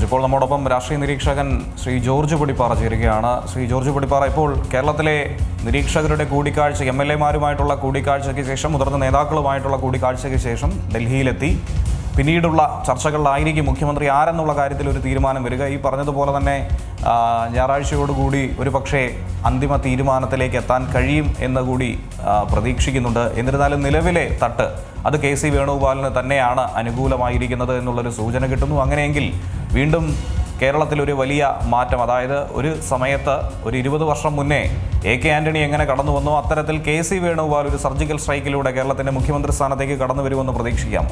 ഇപ്പോൾ നമ്മോടൊപ്പം രാഷ്ട്രീയ നിരീക്ഷകൻ ശ്രീ ജോർജ് പൊടിപ്പാറ ചേരുകയാണ്. ശ്രീ ജോർജ് പൊടിപ്പാറ, ഇപ്പോൾ കേരളത്തിലെ നിരീക്ഷകരുടെ കൂടിക്കാഴ്ച, MLA-മാരുമായിട്ടുള്ള കൂടിക്കാഴ്ചയ്ക്ക് ശേഷം, മുതിർന്ന നേതാക്കളുമായിട്ടുള്ള കൂടിക്കാഴ്ചയ്ക്ക് ശേഷം ഡൽഹിയിലെത്തി. പിന്നീടുള്ള ചർച്ചകളിലായിരിക്കും മുഖ്യമന്ത്രി ആരെന്നുള്ള കാര്യത്തിൽ ഒരു തീരുമാനം വരിക. ഈ പറഞ്ഞതുപോലെ തന്നെ ഞായറാഴ്ചയോടുകൂടി ഒരു പക്ഷേ അന്തിമ തീരുമാനത്തിലേക്ക് എത്താൻ കഴിയും എന്ന് കൂടി പ്രതീക്ഷിക്കുന്നുണ്ട്. എന്നിരുന്നാലും നിലവിലെ തട്ട് അത് KC വേണുഗോപാലിന് തന്നെയാണ് അനുകൂലമായിരിക്കുന്നത് എന്നുള്ളൊരു സൂചന കിട്ടുന്നു. അങ്ങനെയെങ്കിൽ വീണ്ടും കേരളത്തിലൊരു വലിയ മാറ്റം, അതായത് ഒരു സമയത്ത് ഒരു 20 വർഷം മുന്നേ AK ആൻ്റണി എങ്ങനെ കടന്നു വന്നോ അത്തരത്തിൽ KC വേണുഗോപാൽ ഒരു സർജിക്കൽ സ്ട്രൈക്കിലൂടെ കേരളത്തിൻ്റെ മുഖ്യമന്ത്രി സ്ഥാനത്തേക്ക് കടന്നു വരുമെന്ന് പ്രതീക്ഷിക്കാം.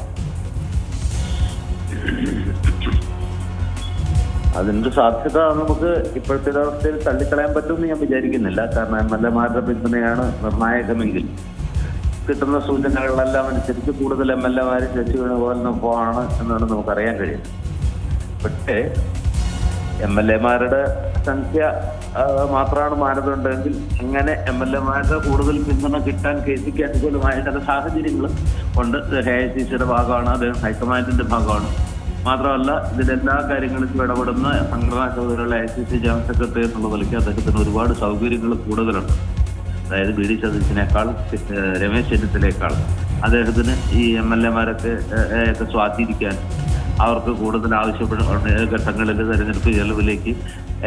അതിന്റെ സാധ്യത നമുക്ക് ഇപ്പോഴത്തെ അവസ്ഥയിൽ തള്ളിക്കളയാൻ പറ്റുമെന്ന് ഞാൻ വിചാരിക്കുന്നില്ല. കാരണം MLA-മാരുടെ പിന്തുണയാണ് നിർണായകമെങ്കിൽ കിട്ടുന്ന സൂചനകളെല്ലാം അനുസരിച്ച് കൂടുതൽ MLA-മാർ ശശി വേണുഗോപാലിനൊപ്പമാണ് എന്നാണ് നമുക്കറിയാൻ കഴിയുന്നത്. പക്ഷേ MLA-മാരുടെ സംഖ്യ മാത്രമാണ് മാനദണ്ഡമെങ്കിൽ അങ്ങനെ MLA-മാരുടെ കൂടുതൽ പിന്തുണ കിട്ടാൻ KCക്ക് അനുകൂലമായിട്ടുള്ള സാഹചര്യങ്ങൾ ഉണ്ട്. AICCയുടെ ഭാഗമാണ്, അദ്ദേഹം ഹൈക്കമാൻഡിന്റെ ഭാഗമാണ്. മാത്രമല്ല ഇതിലെല്ലാ കാര്യങ്ങളിലും ഇടപെടുന്ന സംഘടനാ ചുമതലയുള്ള AICC ജനറൽ സെക്രട്ടറി എന്നുള്ള നിലയ്ക്ക് അദ്ദേഹത്തിന് ഒരുപാട് സൗകര്യങ്ങൾ കൂടുതലുണ്ട്. അതായത് BD സതീശിനേക്കാൾ, രമേശ് ചെന്നിത്തലയേക്കാൾ അദ്ദേഹത്തിന് ഈ MLA-മാരൊക്കെ സ്വാധീനിക്കാൻ, അവർക്ക് കൂടുതൽ ആവശ്യപ്പെടുന്ന ഘട്ടങ്ങളിൽ തെരഞ്ഞെടുപ്പ് ചെലവിലേക്ക്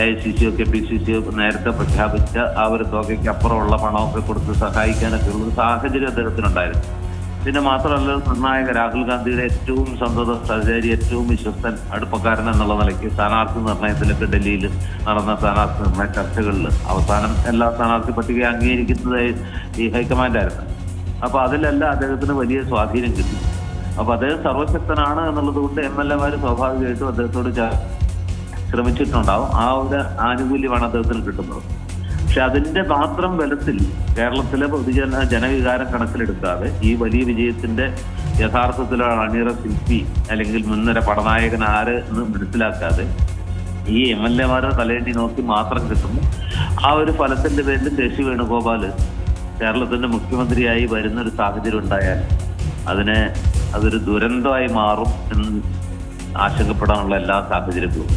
AICC-യോ KPCC-യോ നേരത്തെ പ്രഖ്യാപിച്ച ആ ഒരു തുകയ്ക്ക് അപ്പുറമുള്ള പണമൊക്കെ കൊടുത്ത് സഹായിക്കാനൊക്കെ ഉള്ളൊരു സാഹചര്യം അദ്ദേഹത്തിനുണ്ടായിരുന്നു. പിന്നെ മാത്രമല്ല, നിർണായക രാഹുൽ ഗാന്ധിയുടെ ഏറ്റവും സന്തത സഹചാരി, ഏറ്റവും വിശ്വസ്തൻ, അടുപ്പക്കാരൻ എന്നുള്ള നിലയ്ക്ക് സ്ഥാനാർത്ഥി നിർണയത്തിലൊക്കെ ഡൽഹിയിൽ നടന്ന സ്ഥാനാർത്ഥി നിർണയ ചർച്ചകളിൽ അവസാനം എല്ലാ സ്ഥാനാർത്ഥി പട്ടിക അംഗീകരിക്കുന്നത് ഈ ഹൈക്കമാൻഡായിരുന്നു. അപ്പോൾ അതിലെല്ലാം അദ്ദേഹത്തിന് വലിയ സ്വാധീനം കിട്ടി. അപ്പോൾ അദ്ദേഹം സർവശക്തനാണ് എന്നുള്ളത് കൊണ്ട് MLA-മാർ സ്വാഭാവികമായിട്ടും അദ്ദേഹത്തോട് ശ്രമിച്ചിട്ടുണ്ടാവും. ആ ഒരു ആനുകൂല്യമാണ് അദ്ദേഹത്തിന് കിട്ടുന്നത്. പക്ഷെ അതിന്റെ മാത്രം ബലത്തിൽ കേരളത്തിലെ ജനവികാരം കണക്കിലെടുക്കാതെ ഈ വലിയ വിജയത്തിന്റെ യഥാർത്ഥത്തിലുള്ള അണിയറ ശില്പി അല്ലെങ്കിൽ മുൻനിര പടനായകൻ ആര് എന്ന് മനസ്സിലാക്കാതെ ഈ MLA-മാരെ തലേണ്ടി നോക്കി മാത്രം കിട്ടുന്നു ആ ഒരു ഫലത്തിന്റെ പേരിൽ KC വേണുഗോപാല് കേരളത്തിന്റെ മുഖ്യമന്ത്രിയായി വരുന്നൊരു സാഹചര്യം ഉണ്ടായാൽ അതൊരു ദുരന്തമായി മാറും എന്ന് ആശങ്കപ്പെടാനുള്ള എല്ലാ സാഹചര്യങ്ങളും.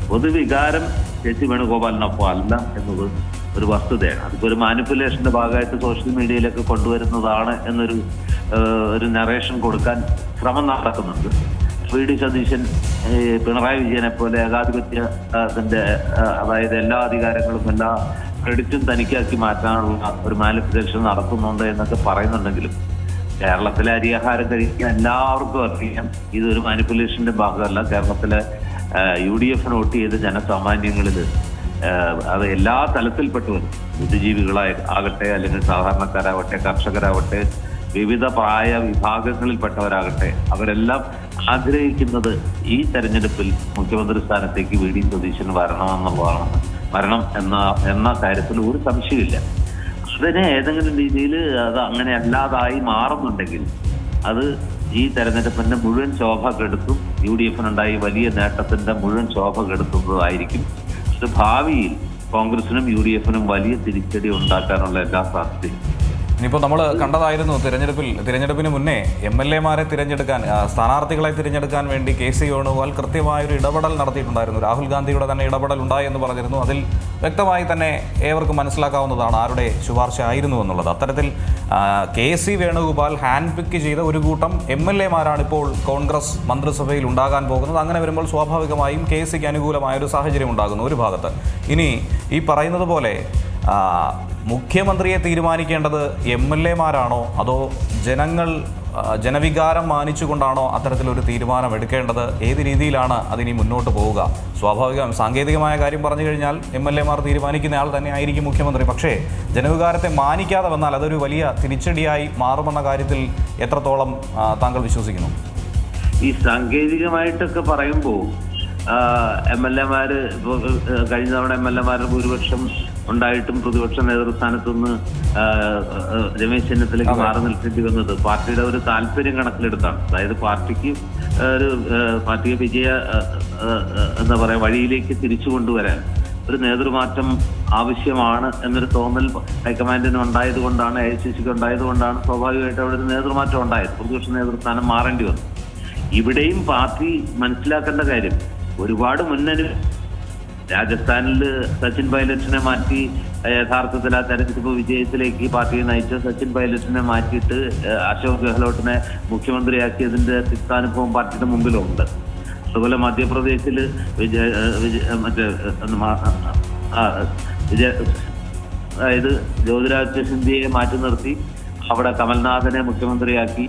പൊതുവികാരം KC വേണുഗോപാലിനൊപ്പം അല്ല എന്നത് ഒരു വസ്തുതയാണ്. അതിപ്പോൾ ഒരു മാനിപ്പുലേഷന്റെ ഭാഗമായിട്ട് സോഷ്യൽ മീഡിയയിലൊക്കെ കൊണ്ടുവരുന്നതാണ് എന്നൊരു നറേഷൻ കൊടുക്കാൻ ശ്രമം നടക്കുന്നുണ്ട്. VD സതീശൻ പിണറായി വിജയനെ പോലെ ഏകാധിപത്യത്തിന്റെ, അതായത് എല്ലാ അധികാരങ്ങളും എല്ലാ ക്രെഡിറ്റും തനിക്കാക്കി മാറ്റാനുള്ള ഒരു മാനിപ്പുലേഷൻ നടത്തുന്നുണ്ട് എന്നൊക്കെ പറയുന്നുണ്ടെങ്കിലും കേരളത്തിലെ അരിയാഹാരം കഴിക്കാൻ എല്ലാവർക്കും അറിയാം ഇതൊരു മാനിപ്പുലേഷന്റെ ഭാഗമല്ല. കേരളത്തിലെ UDF വോട്ട് ചെയ്ത ജനസാമാന്യങ്ങളിൽ അത് എല്ലാ തലത്തിൽപ്പെട്ടവരും, ബുദ്ധിജീവികളാകട്ടെ അല്ലെങ്കിൽ സാധാരണക്കാരാവട്ടെ, കർഷകരാവട്ടെ, വിവിധ പ്രായ വിഭാഗങ്ങളിൽപ്പെട്ടവരാകട്ടെ, അവരെല്ലാം ആഗ്രഹിക്കുന്നത് ഈ തെരഞ്ഞെടുപ്പിൽ മുഖ്യമന്ത്രി സ്ഥാനത്തേക്ക് VD സതീശൻ വരണം എന്ന കാര്യത്തിൽ ഒരു സംശയമില്ല. അതിനെ ഏതെങ്കിലും രീതിയിൽ അത് അങ്ങനെ അല്ലാതായി മാറുന്നുണ്ടെങ്കിൽ അത് ഈ തെരഞ്ഞെടുപ്പിന്റെ മുഴുവൻ ശോഭ കെടുത്തും, UDF-നുണ്ടായി വലിയ നേട്ടത്തിന്റെ മുഴുവൻ ശോഭ കെടുത്തുന്നതായിരിക്കും. അത് ഭാവിയിൽ കോൺഗ്രസിനും UDF-നും വലിയ തിരിച്ചടി ഉണ്ടാക്കാനുള്ള എല്ലാ സാധ്യതയും. ഇനിയിപ്പോൾ നമ്മൾ കണ്ടതായിരുന്നു തിരഞ്ഞെടുപ്പിന് മുന്നേ MLA-മാരെ തിരഞ്ഞെടുക്കാൻ, സ്ഥാനാർത്ഥികളെ തിരഞ്ഞെടുക്കാൻ വേണ്ടി KC വേണുഗോപാൽ കൃത്യമായൊരു ഇടപെടൽ നടത്തിയിട്ടുണ്ടായിരുന്നു. രാഹുൽ ഗാന്ധിയുടെ തന്നെ ഇടപെടൽ ഉണ്ടായി എന്ന് പറഞ്ഞിരുന്നു. അതിൽ വ്യക്തമായി തന്നെ ഏവർക്കും മനസ്സിലാക്കാവുന്നതാണ് ആരുടെ ശുപാർശ ആയിരുന്നു എന്നുള്ളത്. അത്തരത്തിൽ KC വേണുഗോപാൽ ഹാൻഡ് പിക്ക് ചെയ്ത ഒരു കൂട്ടം MLA-മാരാണ് ഇപ്പോൾ കോൺഗ്രസ് മന്ത്രിസഭയിൽ ഉണ്ടാകാൻ പോകുന്നത്. അങ്ങനെ വരുമ്പോൾ സ്വാഭാവികമായും KCക്ക് അനുകൂലമായൊരു സാഹചര്യം ഉണ്ടാകുന്നു ഒരു ഭാഗത്ത്. ഇനി ഈ പറയുന്നത് പോലെ മുഖ്യമന്ത്രിയെ തീരുമാനിക്കേണ്ടത് MLA-മാരാണോ അതോ ജനവികാരം മാനിച്ചുകൊണ്ടാണോ അത്തരത്തിലൊരു തീരുമാനം എടുക്കേണ്ടത്? ഏത് രീതിയിലാണ് അതിനി മുന്നോട്ട് പോവുക? സാങ്കേതികമായ കാര്യം പറഞ്ഞു കഴിഞ്ഞാൽ MLA-മാർ തീരുമാനിക്കുന്ന ആൾ തന്നെ ആയിരിക്കും മുഖ്യമന്ത്രി. പക്ഷേ ജനവികാരത്തെ മാനിക്കാതെ വന്നാൽ അതൊരു വലിയ തിരിച്ചടിയായി മാറുമെന്ന കാര്യത്തിൽ എത്രത്തോളം താങ്കൾ വിശ്വസിക്കുന്നു? ഈ സാങ്കേതികമായിട്ടൊക്കെ പറയുമ്പോൾ MLA-മാര് കഴിഞ്ഞ തവണ MLA-മാരുടെ ഭൂരിപക്ഷം ഉണ്ടായിട്ടും പ്രതിപക്ഷ നേതൃസ്ഥാനത്തുനിന്ന് രമേശ് ചെന്നിത്തലയ്ക്ക് മാറി നിൽക്കേണ്ടി വന്നത് പാർട്ടിയുടെ ഒരു താല്പര്യം കണക്കിലെടുത്താണ്. അതായത് പാർട്ടിയെ വിജയ എന്താ പറയുക വഴിയിലേക്ക് തിരിച്ചു കൊണ്ടുവരാൻ ഒരു നേതൃമാറ്റം ആവശ്യമാണ് എന്നൊരു തോന്നൽ ഹൈക്കമാൻഡിന് ഉണ്ടായത് കൊണ്ടാണ്, AICCക്ക് ഉണ്ടായത് കൊണ്ടാണ് സ്വാഭാവികമായിട്ട് അവിടെ ഒരു നേതൃമാറ്റം ഉണ്ടായത്. പ്രതിപക്ഷ നേതൃസ്ഥാനം മാറേണ്ടി വന്നു. ഇവിടെയും പാർട്ടി മനസ്സിലാക്കേണ്ട കാര്യം ഒരുപാട് മുന്നണി രാജസ്ഥാനിൽ സച്ചിൻ പൈലറ്റിനെ മാറ്റി യഥാർത്ഥത്തിൽ ആ തെരഞ്ഞെടുപ്പ് വിജയത്തിലേക്ക് പാർട്ടിയെ നയിച്ച സച്ചിൻ പൈലറ്റിനെ മാറ്റിയിട്ട് അശോക് ഗെഹ്ലോട്ടിനെ മുഖ്യമന്ത്രിയാക്കിയതിന്റെ തിക്താനുഭവം പാർട്ടിയുടെ മുമ്പിലുണ്ട്. അതുപോലെ മധ്യപ്രദേശിൽ അതായത് ജ്യോതിരാദിത്യ സിന്ധ്യയെ മാറ്റി നിർത്തി അവിടെ കമൽനാഥനെ മുഖ്യമന്ത്രിയാക്കി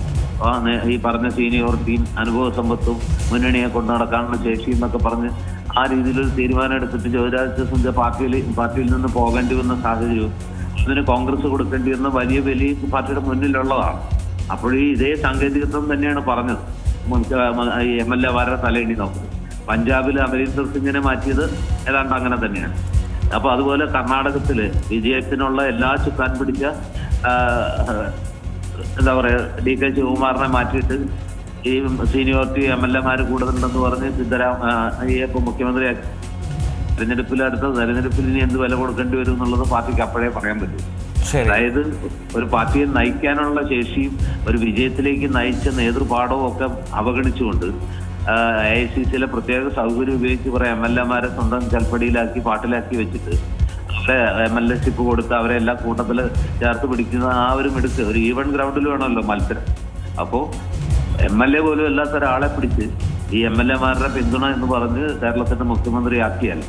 ഈ പറഞ്ഞ സീനിയോറിറ്റിയും അനുഭവ സമ്പത്തും മുന്നണിയെ കൊണ്ടു നടക്കാനുള്ള ശേഷിയും എന്നൊക്കെ പറഞ്ഞ് ആ രീതിയിലൊരു തീരുമാനം എടുത്തിട്ട് ജ്യോതിരാദിത്യ സിന്ധ്യ പാർട്ടിയിൽ നിന്ന് പോകേണ്ടി വന്ന സാഹചര്യവും അതിന് കോൺഗ്രസ് കൊടുക്കേണ്ടി വന്ന വലിയ പാർട്ടിയുടെ മുന്നിലുള്ളതാണ്. അപ്പോൾ ഈ ഇതേ സാങ്കേതികത്വം തന്നെയാണ് പറഞ്ഞത് ഈ MLA-മാരുടെ തലയിണി നോക്കുന്നത്. പഞ്ചാബിൽ അമരീന്ദർ സിംഗിനെ മാറ്റിയത് ഏതാണ്ട് അങ്ങനെ തന്നെയാണ്. അപ്പൊ അതുപോലെ കർണാടകത്തില് വിജയത്തിനുള്ള എല്ലാ ചുക്കാൻ പിടിച്ച എന്താ പറയാ DK ശിവകുമാറിനെ മാറ്റിയിട്ട് ഈ സീനിയോറിറ്റി MLA-മാര് കൂടുതലുണ്ടെന്ന് പറഞ്ഞ് സിദ്ധരാമയ്യെ മുഖ്യമന്ത്രി അടുത്ത തെരഞ്ഞെടുപ്പിൽ ഇനി എന്ത് വില കൊടുക്കേണ്ടി വരും എന്നുള്ളത് പാർട്ടിക്ക് അപ്പോഴേ പറയാൻ പറ്റും. അതായത് ഒരു പാർട്ടിയെ നയിക്കാനുള്ള ശേഷിയും ഒരു വിജയത്തിലേക്ക് നയിച്ച നേതൃപാഠവും ഒക്കെ അവഗണിച്ചുകൊണ്ട് AICC-യിലെ പ്രത്യേക സൗകര്യം ഉപയോഗിച്ച് കുറെ MLA-മാരെ സ്വന്തം ചൽപ്പടിയിലാക്കി പാട്ടിലാക്കി വെച്ചിട്ട് അവരെ MLA-ഷിപ്പ് കൊടുത്ത് അവരെ എല്ലാ കൂട്ടത്തിൽ ചേർത്ത് പിടിക്കുന്ന ആ ഒരു മിടുക്ക് ഒരു ഈവൻ ഗ്രൗണ്ടിൽ വേണമല്ലോ മത്സരം. അപ്പോൾ MLA പോലും അല്ലാത്ത ഒരാളെ പിടിച്ച് ഈ MLA-മാരുടെ പിന്തുണ എന്ന് പറഞ്ഞ് കേരളത്തിന്റെ മുഖ്യമന്ത്രിയാക്കിയാൽ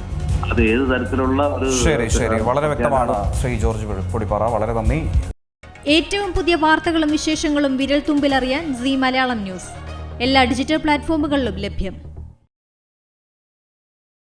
അത് ഏത് തരത്തിലുള്ള ഒരു ശരി വളരെ വ്യക്തമാണ് ശ്രീ ജോർജ് പൊടിപ്പാറ. വളരെ നന്ദി. ഏറ്റവും പുതിയ വാർത്തകളും വിശേഷങ്ങളും വിരൽ തുമ്പിലറിയാൻ സീ മലയാളം ന്യൂസ് എല്ലാ ഡിജിറ്റൽ പ്ലാറ്റ്ഫോമുകളിലും ലഭ്യം.